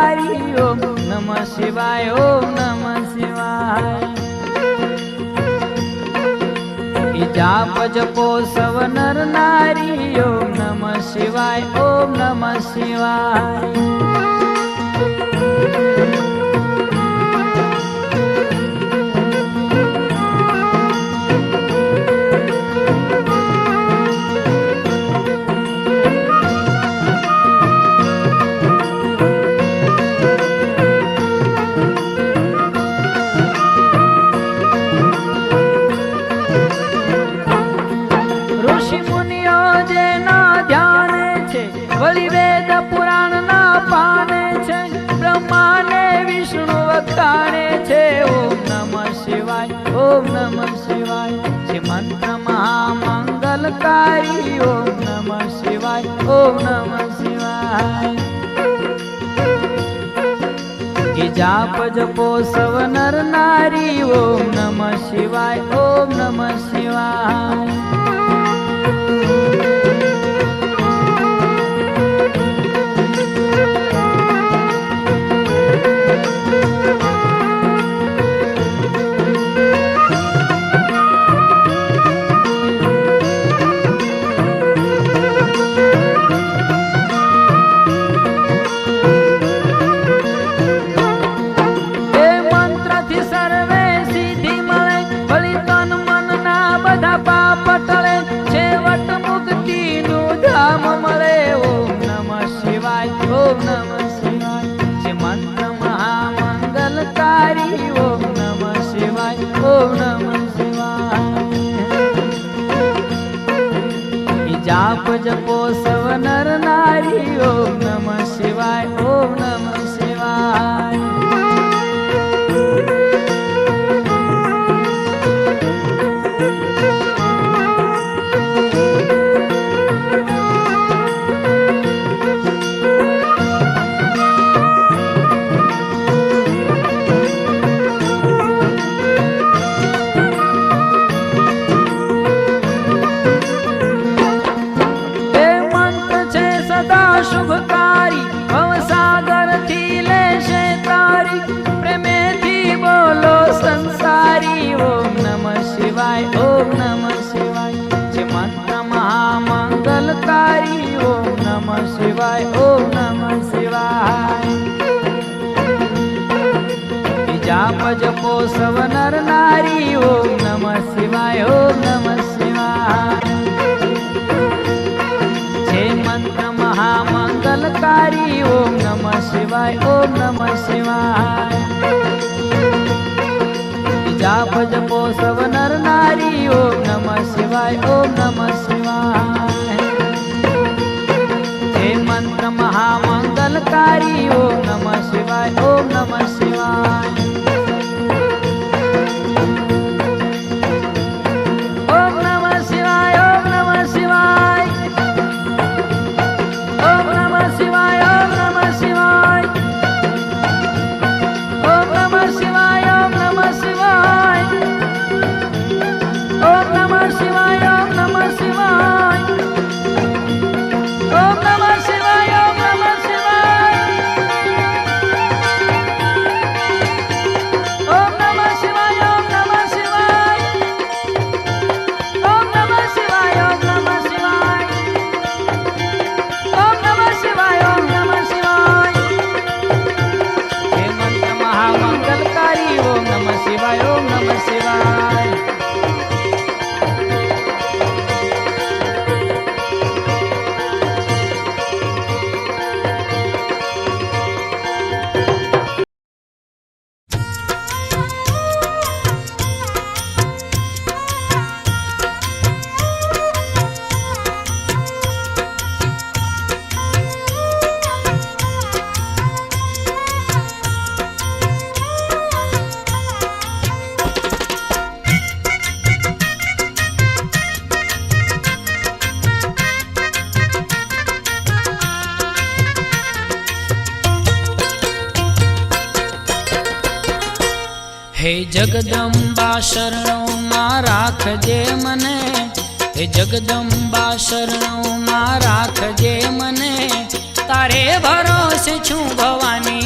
मंगलकारी ओम नमः शिवाय ओम नमः शिवाय। जाप जपो सव नर नारी ओम नमः शिवाय ओम नमः शिवाय। वली वेद पुराण ना पाने छे ब्रह्मा ने विष्णु वखाणे छे ओम नमः शिवाय ओम नमः शिवाय। छे मंत्र महामंगलकारी ओम नमः शिवाय ओम नमः शिवाय। जाप जपो सव नर नारी ओम नमः शिवाय ओम नमः शिवाय। ओम नमः शिवाय। जे मंत्र महामंगलकारी ओम नमः शिवाय ओम नमः शिवाय। जाप जपो सव नर नारी ओम नमः शिवाय ओम नमः शिवाय। शुभकारी भवसागर थी लेशे तारी प्रेमे थी बोलो संसारी ओम नमः शिवाय ओम नमः शिवाय। जे मंत्र महामंगलकारी ओम नमः शिवाय ओम नमः शिवाय। जाप जपो सव नर नारी ओम नमः शिवाय ओम नमः शिवाय। मंत्र महामंगलकारी ओम नमः शिवाय ओम नमः शिवाय। जाप जपो सव नर नारी ओम नमः शिवाय ओम नमः शिवाय। हे मंत्र महामंगलकारी ओम नमः शिवाय ओम नमः शिवाय। ओम नमः शिवाय ओम नमः शिवाय। ओम नमः शिवाय ओम नमः शिवाय। ओम नमः शिवाय ओम नमः शिवाय। ओम नमः शिवाय ओम नमः शिवाय। ओम नमः शिवाय ओम नमः शिवाय। ओम नमः शिवाय ओम नमः शिवाय। ओम नमः शिवाय ओम नमः शिवाय। ओम नमः शिवाय ओम नमः शिवाय। हे मंत्र महामंगलकारी ओम नमः शिवाय ओम नमः शिवाय। हे जगदंबा शरणों मां राखजे मने। हे जगदंबा शरणों मां राखजे मने। तारे भरोसे छू भवानी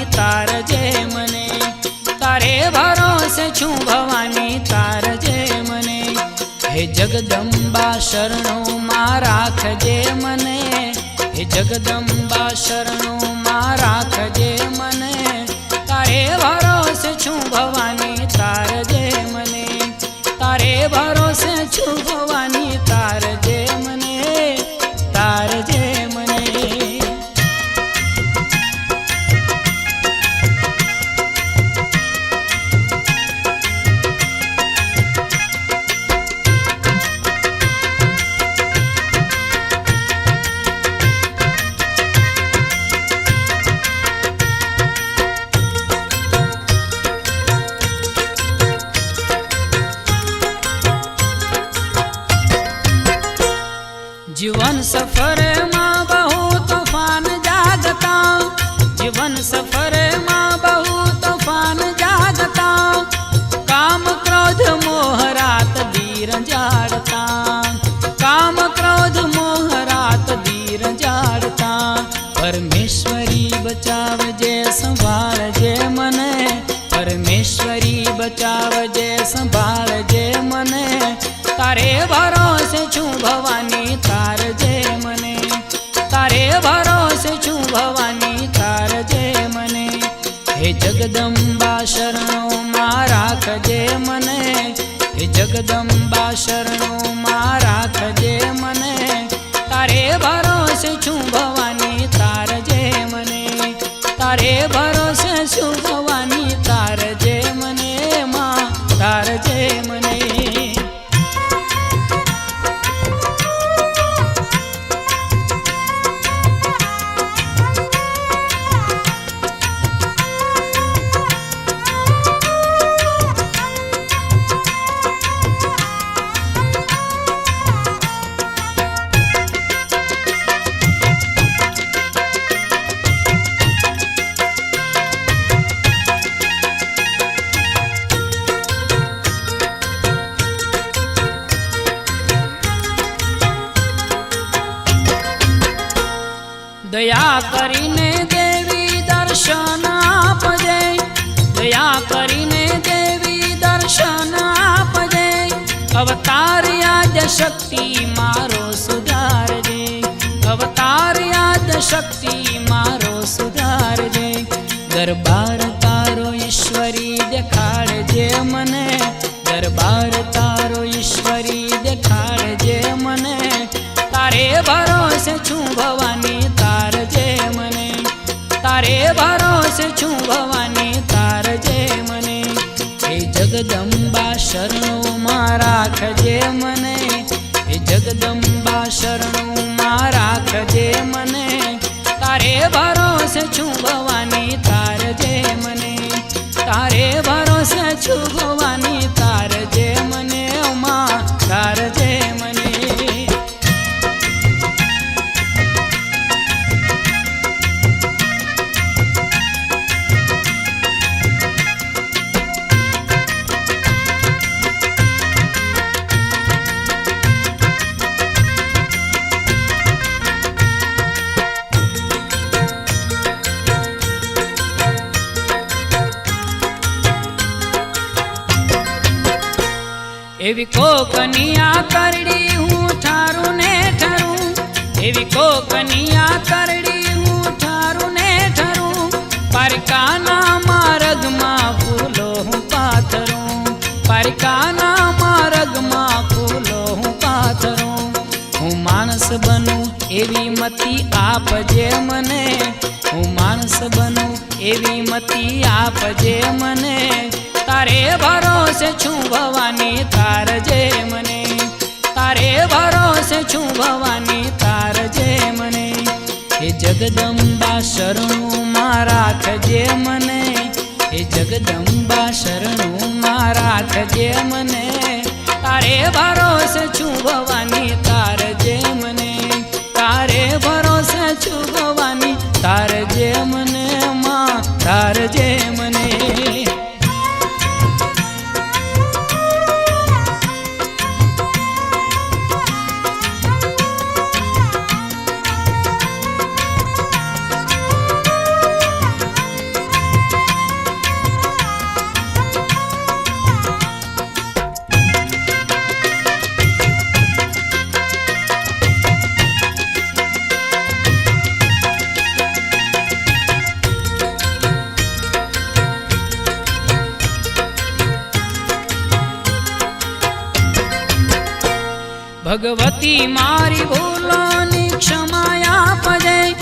જગદંબા શરણોમાં રાખજે મને, હે જગદંબા શરણોમાં રાખજે મને, તારે ભરોસે છું ભવાની તારજે મને, તારે ભરોસે છું ભવાની તારજે મને, તારજે મને. जीवन सफर मां बहु तूफान जागता, जीवन सफर मां बहु तूफान जागता, काम क्रोध मोह रात दीर जाड़ता, काम क्रोध मोह रात दीर जाड़ता, परमेश्वरी बचावजे संभाळजे मने, परमेश्वरी बचावजे संभाळजे मने, तारे भरोसे छूं भवानी तारजे मने, तारे भरोसे छूं भवानी तारजे मने, हे जगदंबा शरणों राखजे मने, हे जगदंबा शरणों राखजे मने, तारे भरोसे छूं भवानी तारजे मने, तारे भरोसे छूं भवानी तारजे मने, मां तारजे मने. दया करीने देवी दर्शन आपजे, दया करीने देवी दर्शन आपजे, अवतार याद शक्ति मारो सुधारजे, अवतार याद शक्ति मारो सुधारजे, दरबार तारो ईश्वरी देखाड़जे मने, दरबार तारो ईश्वरी देखाड़जे मने, तारे भरोसे छूं भवानी तारजे मने, तारे भरोसे छूं भवानी तारजे मने, हे जगदंबा शरणों राखजे मने, हे जगदंबा शरणों राखजे मने, तारे भरोसे छूं भवानी तारजे मने, तारे भरोसे छूं भवानी तारजे मने, मां तारजे मने. एवी को कनिया करड़ी हूँ ठारू ने ठरू, एवी को कनिया करड़ी हूँ ठारू ने ठरू, पारिकाना मार्ग माँ फूलो हूँ पाथरूं, पारिकाना मार्ग माँ फूलो हूँ पाथरूं, हूँ मानस बनूं एवी मती आपजे मने, हूँ मानस बनूं एवी मती आपजे मने, तारे भरोसे छूं भवानी तारजे मने, तारे भरोसे छूं भवानी तारजे मने, हे जगदंबा शरणों राखजे मने, हे जगदंबा शरणों राखजे मने, तारे भरोसे छूं भवानी तारजे मने, तारे भरोसे छूं भवानी तारजे मने, मां तारजे मने. ભગવતી મારી ભૂલોની ક્ષમા આપજે.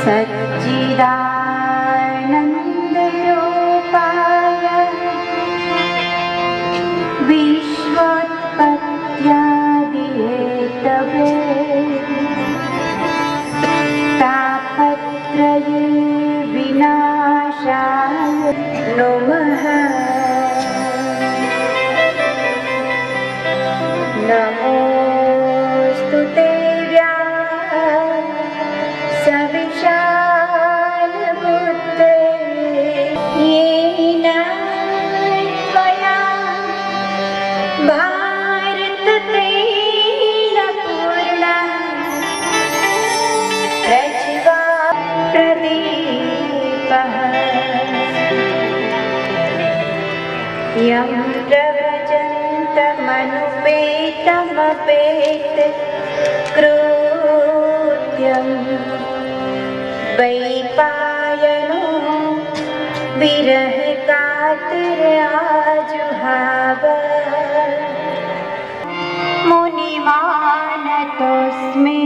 સચ્ચિદાનંદ રૂપાય વિશ્વોત્પત્યાદિહેતવે તાપત્રય વિનાશાય નમઃ. નમોસ્તુ તે સવિશાલ બુદ્ધે યેન ત્વયા ભારત તૈલ પૂર્ણ પ્રજ્વા પ્રદીપઃ યં પ્રવ્રજन्तમનુપેતમપેત કૃત્યં વૈપાયનો વિરહ કાતરાજુહાવ. મુનિમાનતોસ્મિ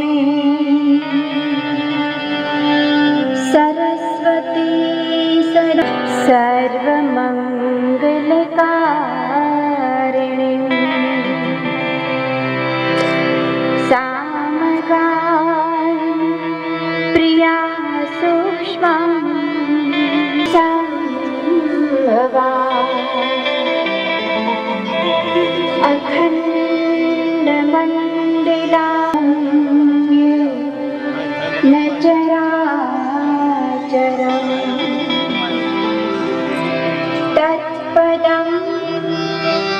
સરસ્વતી સર્વમંગલકારિણી સામગાન પ્રિયા સૂક્ષ્મં સંભવા અખંડ મંડિલા ન ચરાચરમ તત્પદં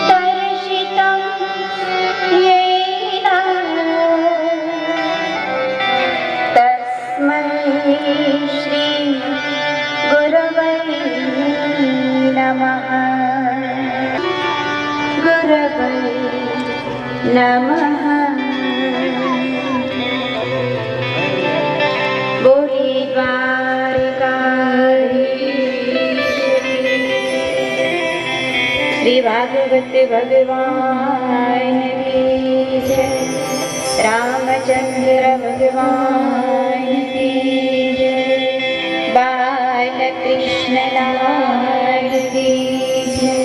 દર્શિતં યેન તસ્મૈ શ્રી ગુરવે નમઃ. ગુરવે નમઃ. બોલી દ્વારકાધીશ શ્રી ભાગવત ભગવાન કી જય. રામચંદ્ર ભગવાન કી જય. બાલકૃષ્ણ લાલ કી જય.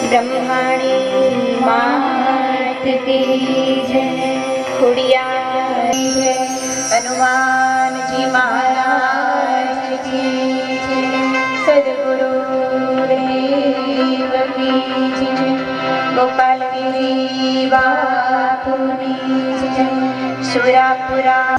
બ્રહ્માણી માત કી જય. ખોડિયાર જય. હનુમાનજી મહારાજ કી જય. સદગુરુ દેવ કી જય. ગોપાલગીરી બાપુની જય. સુરાપુરા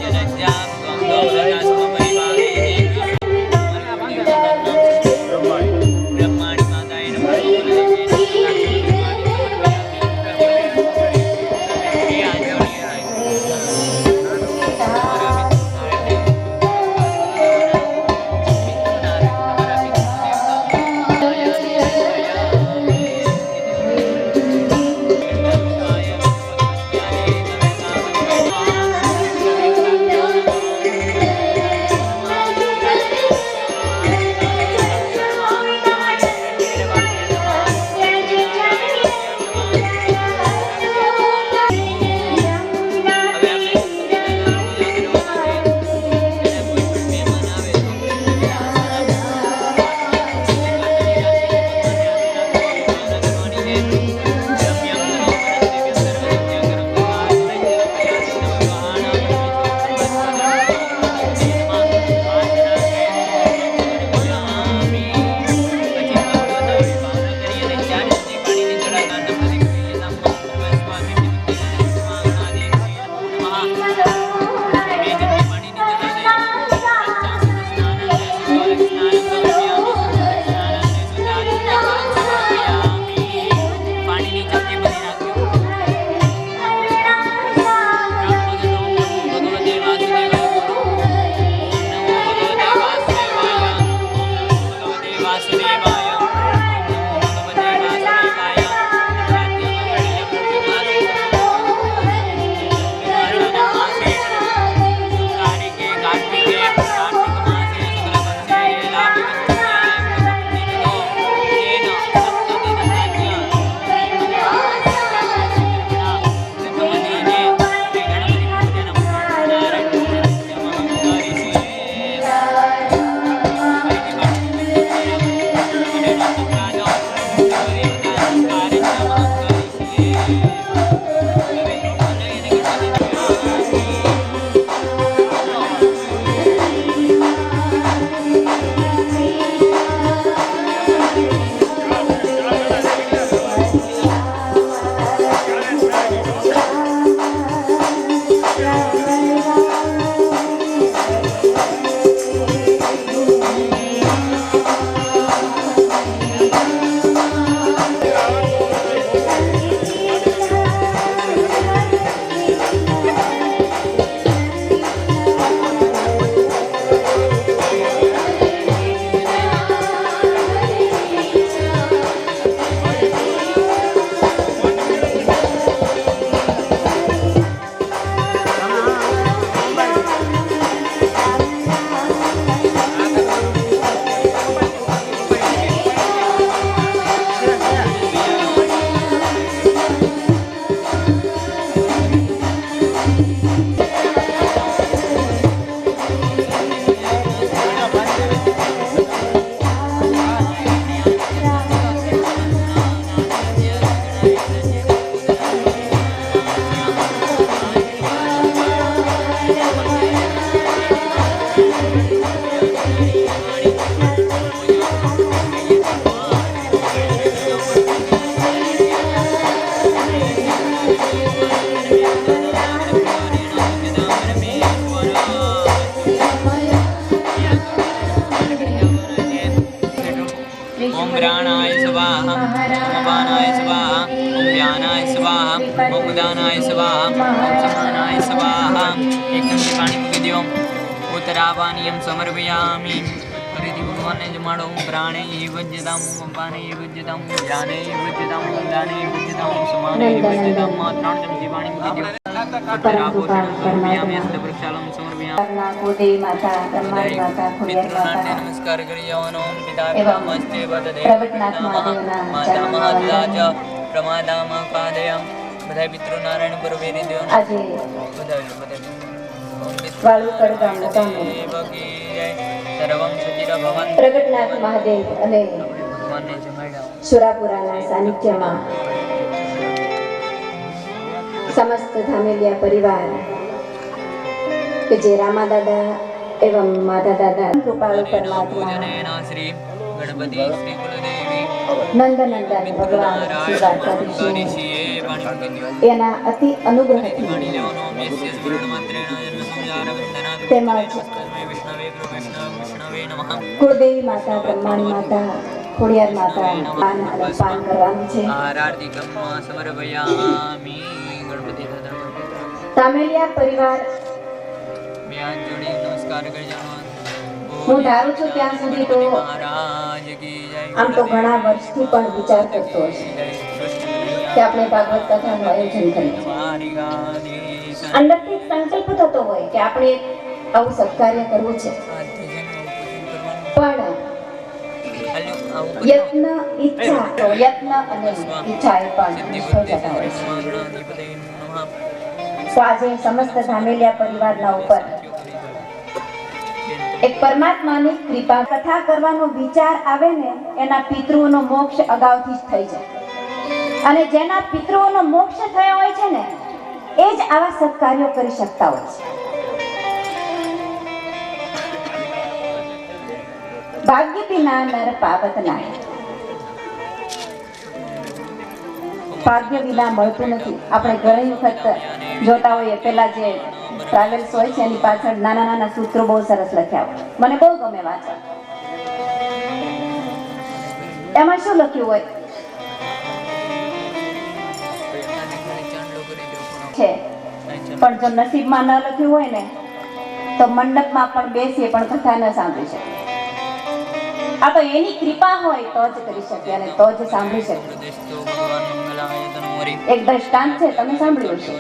उत्तरापानीयं समर्पयामि फरीથી ભગવાનને જમાડો પ્રાણે વજ્યતામ પંપાને વજ્યતામ જ્ઞાને વજ્યતામ દાને વજ્યતામ સમાને વજ્યતામ ત્રણ ચમચી પાણી મૂકી દો સમર્પયામિ અસ્ત વૃક્ષાલમ સમર્પયામિ કુળદેવી માતા બ્રહ્માંડ માતા ખોડિયાર પિતૃનાટને માતા નમસ્કાર કરી જવાનો પિતા એવં નમસ્તે વદદે પ્રગટનાથ મહાદેવના માતા મહાદા ચરણોમાં ચ પ્રમાદામ પાદયમ બધા પિતૃનારાયણ પર વેરી દેવ આજે બધા વાળુકડ ગામનો ગામનો સર્વમ સુચિર ભવન પ્રગટનાથ મહાદેવ અને ભગવાનને જમાડ્યા સુરાપુરાના સાનિધ્યમાં સમસ્ત ધામેલિયા પરિવાર કે જે રામા દાદા એવં માતા દાદા કૃપાળુ પરમાત્મા પૂજનેન શ્રી ગણપતિ શ્રી કુલદેવી નંદનંદન ભગવાન શ્રી દ્વારકાધીશનું ઋષિએ પાણી મૂકી દો એના અતિ અનુગ્રહથી પાણી લેવાનો મેસ્ય સ્મરણ માત્રેણ જન્મ સંજાર વંદના તેમજ વિષ્ણવે વિષ્ણવે નમઃ કુળદેવી માતા બ્રહ્માંડ માતા ખોડિયાર માતા પાન અને પાન કરવાનું છે આરાર્તિકમ સમર્પયામિ ગણપતિ દાદા તામેલિયા પરિવાર બે હાથ જોડી નમસ્કાર કરી જવાનો હું ધારું છું ત્યાં સુધી તો મહારાજ કી જય આમ તો ઘણા વર્ષથી પણ વિચાર કરતો હશે કે આપણે ભાગવત કથાનું આયોજન કરીએ મારી ગાદી અંદરથી એક સંકલ્પ થતો હોય કે આપણે આવું સત્કાર્ય કરવું છે પણ યત્ન ઈચ્છા તો યત્ન અને ઈચ્છા એ પણ નિષ્ફળ જતા હોય છે તો આજે સમસ્ત ધામેલિયા પરિવારના ઉપર એક પરમાત્માની કૃપા કથા કરવાનો વિચાર આવે ને એના પિતૃઓનો મોક્ષ અગાઉથી જ થઈ જાય અને જેના પિતૃઓનો મોક્ષ થયો હોય છે ને એ જ આવા સત્કાર્યો કરી શકતા હોય છે ભાગ્ય વિના નર પાવત નાય ભાગ્ય વિના મળતું નથી આપણે ઘણી વખત જોતા હોઈએ પેલા જે ટ્રાવેલ્સ હોય છે એની પાછળ નાના નાના સૂત્રો બહુ સરસ લખ્યા હોય મને બહુ ગમે વાંચવા એમાં શું લખ્યું હોય છે પણ જો નસીબમાં ન લખ્યું હોય ને તો મંડપમાં પણ બેસીએ પણ કથા ન સાંભળી શકે આ તો એની કૃપા હોય તો જ કરી શકે અને તો જ સાંભળી શકે એક દ્રષ્ટાંત છે તમે સાંભળ્યું હશે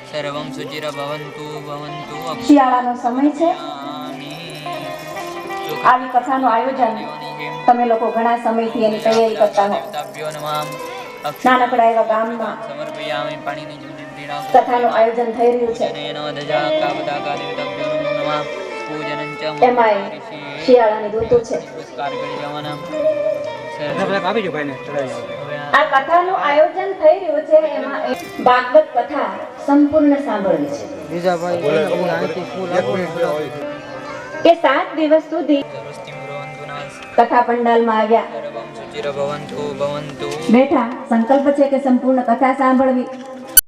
સર્વમ સુચિર ભવન્તુ ભવન્તુ શિયાળાનો સમય છે આવી કથાનું આયોજન તમે લોકો ઘણા સમયથી એની તૈયારી કરતા હો નાનકડા એવા ગામમાં સમર્પયામિ પાણીની જમણી પીડા કથાનું આયોજન થઈ રહ્યું છે જનેન દજા કાવદા દેવતાભ્યો નમઃ પૂજનં ચ એમાંય શિયાળાની ઋતુ છે નમસ્કાર કરી જવાના આ કથાનું આયોજન થઈ રહ્યું છે એમાં એક ભાગવત કથા સંપૂર્ણ સાંભળવી છે કે 7 દિવસ સુધી કથા પંડાલમાં આવ્યા સર્વમ સુચિર ભવન્તુ ભવન્તુ બેઠા સંકલ્પ છે કે સંપૂર્ણ કથા સાંભળવી